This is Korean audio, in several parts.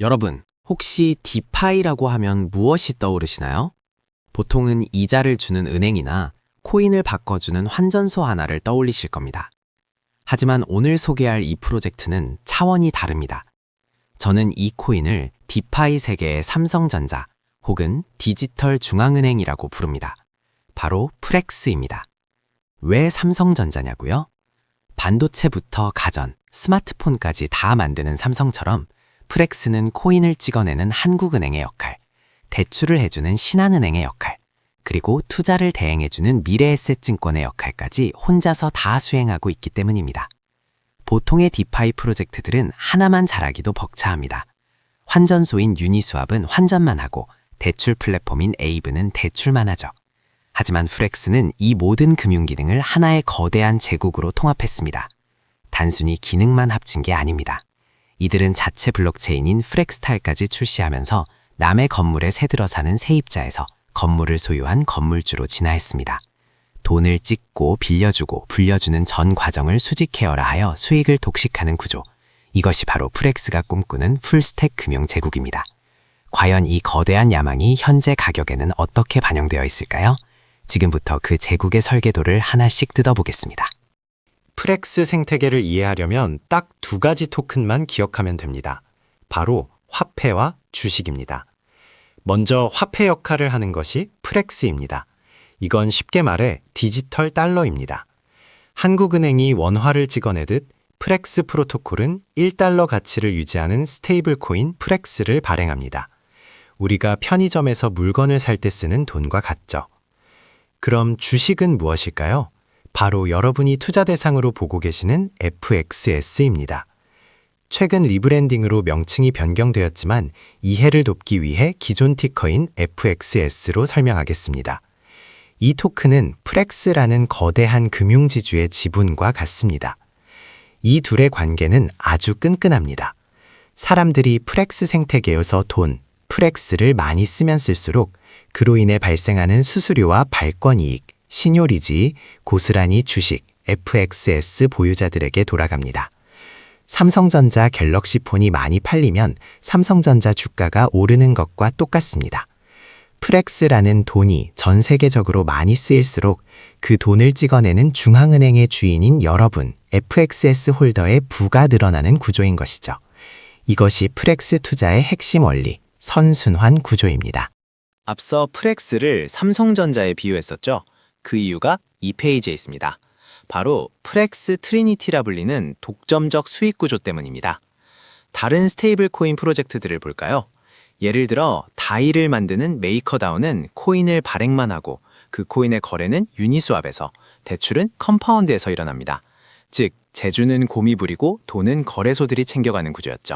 여러분, 혹시 디파이라고 하면 무엇이 떠오르시나요? 보통은 이자를 주는 은행이나 코인을 바꿔주는 환전소 하나를 떠올리실 겁니다. 하지만 오늘 소개할 이 프로젝트는 차원이 다릅니다. 저는 이 코인을 디파이 세계의 삼성전자 혹은 디지털 중앙은행이라고 부릅니다. 바로 프렉스입니다. 왜 삼성전자냐고요? 반도체부터 가전, 스마트폰까지 다 만드는 삼성처럼 프렉스는 코인을 찍어내는 한국은행의 역할, 대출을 해주는 신한은행의 역할, 그리고 투자를 대행해주는 미래에셋증권의 역할까지 혼자서 다 수행하고 있기 때문입니다. 보통의 디파이 프로젝트들은 하나만 잘하기도 벅차합니다. 환전소인 유니스왑은 환전만 하고 대출 플랫폼인 에이브는 대출만 하죠. 하지만 프렉스는 이 모든 금융 기능을 하나의 거대한 제국으로 통합했습니다. 단순히 기능만 합친 게 아닙니다. 이들은 자체 블록체인인 프렉스탈까지 출시하면서 남의 건물에 새들어 사는 세입자에서 건물을 소유한 건물주로 진화했습니다. 돈을 찍고 빌려주고 불려주는 전 과정을 수직회어라 하여 수익을 독식하는 구조. 이것이 바로 프렉스가 꿈꾸는 풀스택 금융 제국입니다. 과연 이 거대한 야망이 현재 가격에는 어떻게 반영되어 있을까요? 지금부터 그 제국의 설계도를 하나씩 뜯어보겠습니다. 프렉스 생태계를 이해하려면 딱 두 가지 토큰만 기억하면 됩니다. 바로 화폐와 주식입니다. 먼저 화폐 역할을 하는 것이 프렉스입니다. 이건 쉽게 말해 디지털 달러입니다. 한국은행이 원화를 찍어내듯 프렉스 프로토콜은 1달러 가치를 유지하는 스테이블 코인 프렉스를 발행합니다. 우리가 편의점에서 물건을 살 때 쓰는 돈과 같죠. 그럼 주식은 무엇일까요? 바로 여러분이 투자 대상으로 보고 계시는 FXS입니다. 최근 리브랜딩으로 명칭이 변경되었지만 이해를 돕기 위해 기존 티커인 FXS로 설명하겠습니다. 이 토큰은 프렉스라는 거대한 금융지주의 지분과 같습니다. 이 둘의 관계는 아주 끈끈합니다. 사람들이 프렉스 생태계에서 돈, 프렉스를 많이 쓰면 쓸수록 그로 인해 발생하는 수수료와 발권이익, 신요리지, 고스란히 주식, FXS 보유자들에게 돌아갑니다. 삼성전자 갤럭시 폰이 많이 팔리면 삼성전자 주가가 오르는 것과 똑같습니다. 프렉스라는 돈이 전 세계적으로 많이 쓰일수록 그 돈을 찍어내는 중앙은행의 주인인 여러분, FXS 홀더의 부가 늘어나는 구조인 것이죠. 이것이 프렉스 투자의 핵심 원리, 선순환 구조입니다. 앞서 프렉스를 삼성전자에 비유했었죠. 그 이유가 이 페이지에 있습니다. 바로 프렉스 트리니티라 불리는 독점적 수익 구조 때문입니다. 다른 스테이블 코인 프로젝트들을 볼까요? 예를 들어 다이를 만드는 메이커다운은 코인을 발행만 하고 그 코인의 거래는 유니스왑에서, 대출은 컴파운드에서 일어납니다. 즉, 재주는 곰이 부리고 돈은 거래소들이 챙겨가는 구조였죠.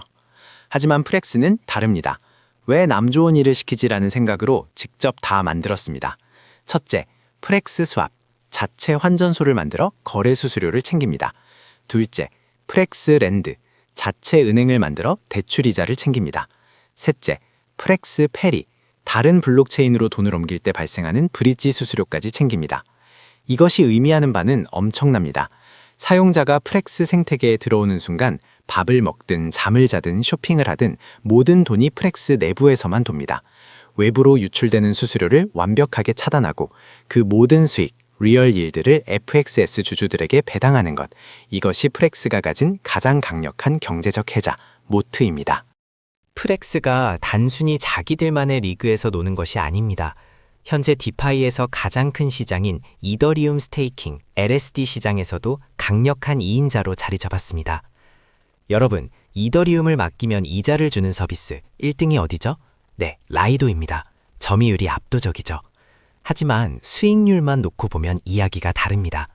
하지만 프렉스는 다릅니다. 왜 남 좋은 일을 시키지라는 생각으로 직접 다 만들었습니다. 첫째, 프렉스 스왑, 자체 환전소를 만들어 거래 수수료를 챙깁니다. 둘째, 프렉스 랜드, 자체 은행을 만들어 대출 이자를 챙깁니다. 셋째, 프렉스 페리, 다른 블록체인으로 돈을 옮길 때 발생하는 브릿지 수수료까지 챙깁니다. 이것이 의미하는 바는 엄청납니다. 사용자가 프렉스 생태계에 들어오는 순간 밥을 먹든 잠을 자든 쇼핑을 하든 모든 돈이 프렉스 내부에서만 돕니다. 외부로 유출되는 수수료를 완벽하게 차단하고 그 모든 수익, 리얼 일들을 FXS 주주들에게 배당하는 것. 이것이 프렉스가 가진 가장 강력한 경제적 해자, 모트입니다. 프렉스가 단순히 자기들만의 리그에서 노는 것이 아닙니다. 현재 디파이에서 가장 큰 시장인 이더리움 스테이킹, LSD 시장에서도 강력한 2인자로 자리 잡았습니다. 여러분, 이더리움을 맡기면 이자를 주는 서비스 1등이 어디죠? 네, 라이도입니다. 점유율이 압도적이죠. 하지만 수익률만 놓고 보면 이야기가 다릅니다.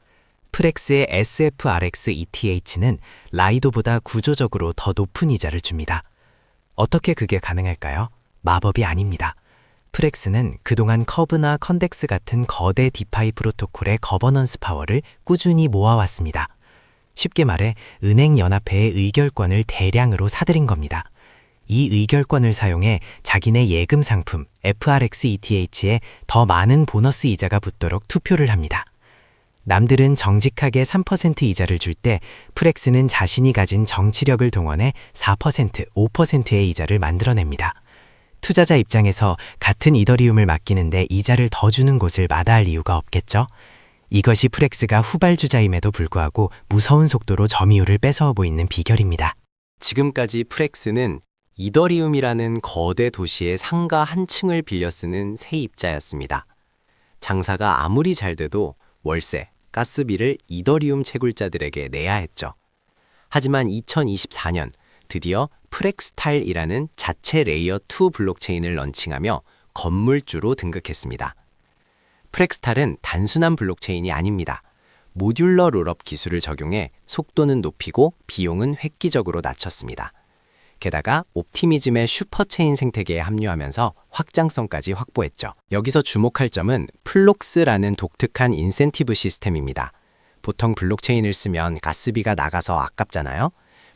프렉스의 SFRX ETH는 라이도보다 구조적으로 더 높은 이자를 줍니다. 어떻게 그게 가능할까요? 마법이 아닙니다. 프렉스는 그동안 커브나 컨덱스 같은 거대 디파이 프로토콜의 거버넌스 파워를 꾸준히 모아왔습니다. 쉽게 말해 은행연합회의 의결권을 대량으로 사들인 겁니다. 이 의결권을 사용해 자기네 예금 상품 FRX ETH에 더 많은 보너스 이자가 붙도록 투표를 합니다. 남들은 정직하게 3% 이자를 줄 때 프렉스는 자신이 가진 정치력을 동원해 4%, 5%의 이자를 만들어냅니다. 투자자 입장에서 같은 이더리움을 맡기는데 이자를 더 주는 곳을 마다할 이유가 없겠죠? 이것이 프렉스가 후발주자임에도 불구하고 무서운 속도로 점유율을 뺏어오고 있는 비결입니다. 지금까지 프렉스는 이더리움이라는 거대 도시의 상가 한 층을 빌려 쓰는 세입자였습니다. 장사가 아무리 잘 돼도 월세, 가스비를 이더리움 채굴자들에게 내야 했죠. 하지만 2024년 드디어 프렉스탈이라는 자체 레이어 2 블록체인을 런칭하며 건물주로 등극했습니다. 프렉스탈은 단순한 블록체인이 아닙니다. 모듈러 롤업 기술을 적용해 속도는 높이고 비용은 획기적으로 낮췄습니다. 게다가 옵티미즘의 슈퍼체인 생태계에 합류하면서 확장성까지 확보했죠. 여기서 주목할 점은 플록스라는 독특한 인센티브 시스템입니다. 보통 블록체인을 쓰면 가스비가 나가서 아깝잖아요.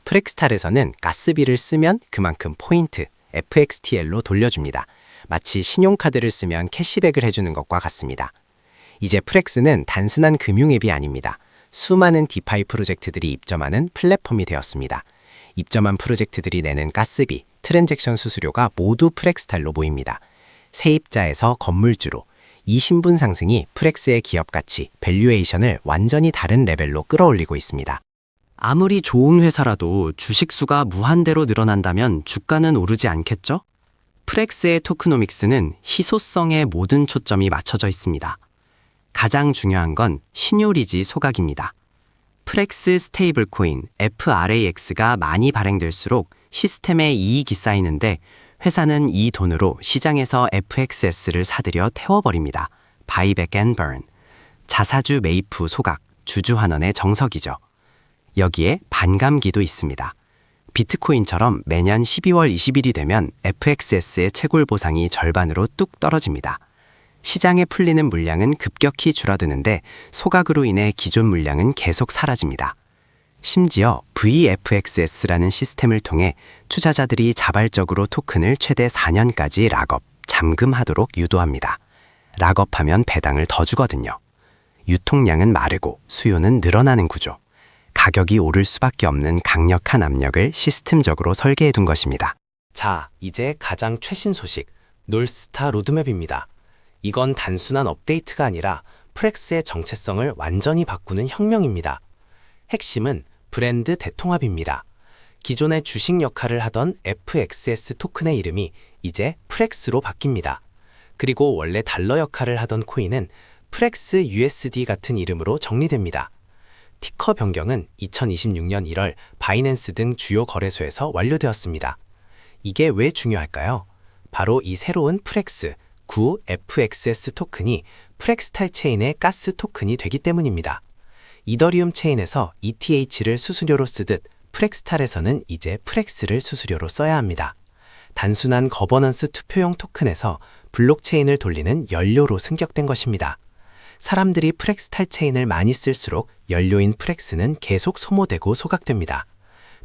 프렉스탈에서는 가스비를 쓰면 그만큼 포인트, FXTL로 돌려줍니다. 마치 신용카드를 쓰면 캐시백을 해주는 것과 같습니다. 이제 프렉스는 단순한 금융 앱이 아닙니다. 수많은 디파이 프로젝트들이 입점하는 플랫폼이 되었습니다. 입점한 프로젝트들이 내는 가스비, 트랜잭션 수수료가 모두 프렉스탈로 모입니다. 세입자에서 건물주로 이 신분 상승이 프렉스의 기업 가치, 밸류에이션을 완전히 다른 레벨로 끌어올리고 있습니다. 아무리 좋은 회사라도 주식수가 무한대로 늘어난다면 주가는 오르지 않겠죠? 프렉스의 토크노믹스는 희소성에 모든 초점이 맞춰져 있습니다. 가장 중요한 건 신요리지 소각입니다. 프렉스 스테이블 코인 FRAX가 많이 발행될수록 시스템에 이익이 쌓이는데 회사는 이 돈으로 시장에서 FXS를 사들여 태워버립니다. 바이백 앤 burn. 자사주 매입 후 소각, 주주환원의 정석이죠. 여기에 반감기도 있습니다. 비트코인처럼 매년 12월 20일이 되면 FXS의 채굴 보상이 절반으로 뚝 떨어집니다. 시장에 풀리는 물량은 급격히 줄어드는데 소각으로 인해 기존 물량은 계속 사라집니다. 심지어 VFXS라는 시스템을 통해 투자자들이 자발적으로 토큰을 최대 4년까지 락업, 잠금하도록 유도합니다. 락업하면 배당을 더 주거든요. 유통량은 마르고 수요는 늘어나는 구조. 가격이 오를 수밖에 없는 강력한 압력을 시스템적으로 설계해 둔 것입니다. 자, 이제 가장 최신 소식, 놀스타 로드맵입니다. 이건 단순한 업데이트가 아니라 프렉스의 정체성을 완전히 바꾸는 혁명입니다. 핵심은 브랜드 대통합입니다. 기존의 주식 역할을 하던 FXS 토큰의 이름이 이제 프렉스로 바뀝니다. 그리고 원래 달러 역할을 하던 코인은 프렉스 USD 같은 이름으로 정리됩니다. 티커 변경은 2026년 1월 바이낸스 등 주요 거래소에서 완료되었습니다. 이게 왜 중요할까요? 바로 이 새로운 프렉스, 구 FXS 토큰이 프렉스탈 체인의 가스 토큰이 되기 때문입니다. 이더리움 체인에서 ETH를 수수료로 쓰듯 프렉스탈에서는 이제 프렉스를 수수료로 써야 합니다. 단순한 거버넌스 투표용 토큰에서 블록체인을 돌리는 연료로 승격된 것입니다. 사람들이 프렉스탈 체인을 많이 쓸수록 연료인 프렉스는 계속 소모되고 소각됩니다.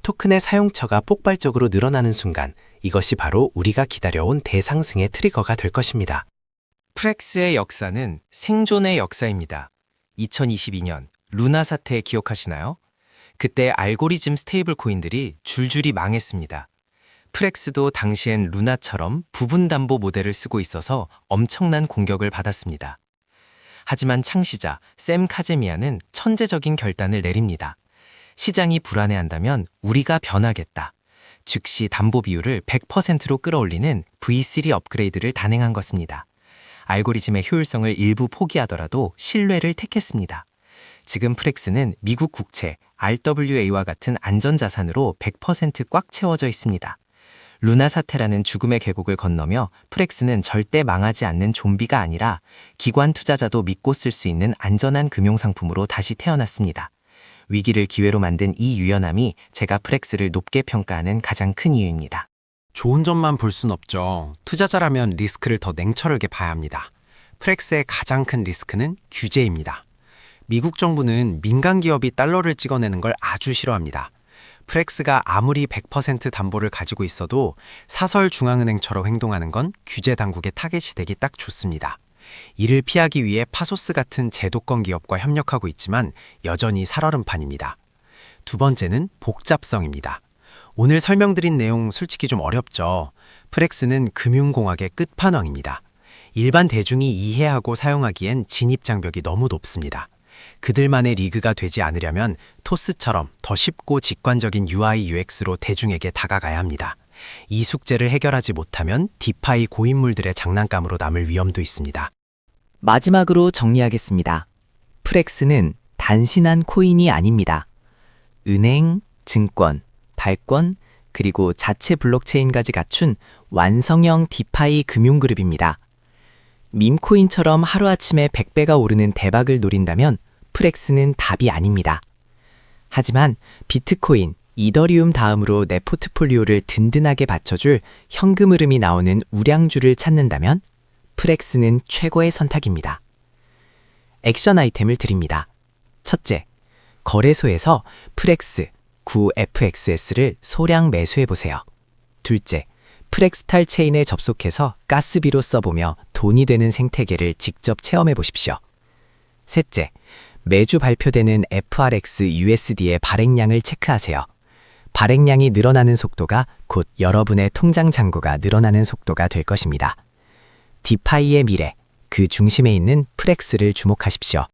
토큰의 사용처가 폭발적으로 늘어나는 순간 이것이 바로 우리가 기다려온 대상승의 트리거가 될 것입니다. 프렉스의 역사는 생존의 역사입니다. 2022년 루나 사태 기억하시나요? 그때 알고리즘 스테이블 코인들이 줄줄이 망했습니다. 프렉스도 당시엔 루나처럼 부분 담보 모델을 쓰고 있어서 엄청난 공격을 받았습니다. 하지만 창시자 샘 카제미아는 천재적인 결단을 내립니다. 시장이 불안해한다면 우리가 변하겠다. 즉시 담보 비율을 100%로 끌어올리는 V3 업그레이드를 단행한 것입니다. 알고리즘의 효율성을 일부 포기하더라도 신뢰를 택했습니다. 지금 프렉스는 미국 국채 RWA와 같은 안전자산으로 100% 꽉 채워져 있습니다. 루나 사태라는 죽음의 계곡을 건너며 프렉스는 절대 망하지 않는 좀비가 아니라 기관 투자자도 믿고 쓸 수 있는 안전한 금융상품으로 다시 태어났습니다. 위기를 기회로 만든 이 유연함이 제가 프렉스를 높게 평가하는 가장 큰 이유입니다. 좋은 점만 볼 순 없죠. 투자자라면 리스크를 더 냉철하게 봐야 합니다. 프렉스의 가장 큰 리스크는 규제입니다. 미국 정부는 민간 기업이 달러를 찍어내는 걸 아주 싫어합니다. 프렉스가 아무리 100% 담보를 가지고 있어도 사설 중앙은행처럼 행동하는 건 규제 당국의 타겟이 되기 딱 좋습니다. 이를 피하기 위해 파소스 같은 제도권 기업과 협력하고 있지만 여전히 살얼음판입니다. 두 번째는 복잡성입니다. 오늘 설명드린 내용 솔직히 좀 어렵죠. 프렉스는 금융공학의 끝판왕입니다. 일반 대중이 이해하고 사용하기엔 진입장벽이 너무 높습니다. 그들만의 리그가 되지 않으려면 토스처럼 더 쉽고 직관적인 UI, UX로 대중에게 다가가야 합니다. 이 숙제를 해결하지 못하면 디파이 고인물들의 장난감으로 남을 위험도 있습니다. 마지막으로 정리하겠습니다. 프렉스는 단순한 코인이 아닙니다. 은행, 증권, 발권, 그리고 자체 블록체인까지 갖춘 완성형 디파이 금융그룹입니다. 밈코인처럼 하루아침에 100배가 오르는 대박을 노린다면 프렉스는 답이 아닙니다. 하지만 비트코인, 이더리움 다음으로 내 포트폴리오를 든든하게 받쳐줄 현금 흐름이 나오는 우량주를 찾는다면 프렉스는 최고의 선택입니다. 액션 아이템을 드립니다. 첫째, 거래소에서 프렉스 9FXS를 소량 매수해보세요. 둘째, 프렉스탈 체인에 접속해서 가스비로 써보며 돈이 되는 생태계를 직접 체험해보십시오. 셋째, 매주 발표되는 FRX USD의 발행량을 체크하세요. 발행량이 늘어나는 속도가 곧 여러분의 통장 잔고가 늘어나는 속도가 될 것입니다. 디파이의 미래, 그 중심에 있는 프렉스를 주목하십시오.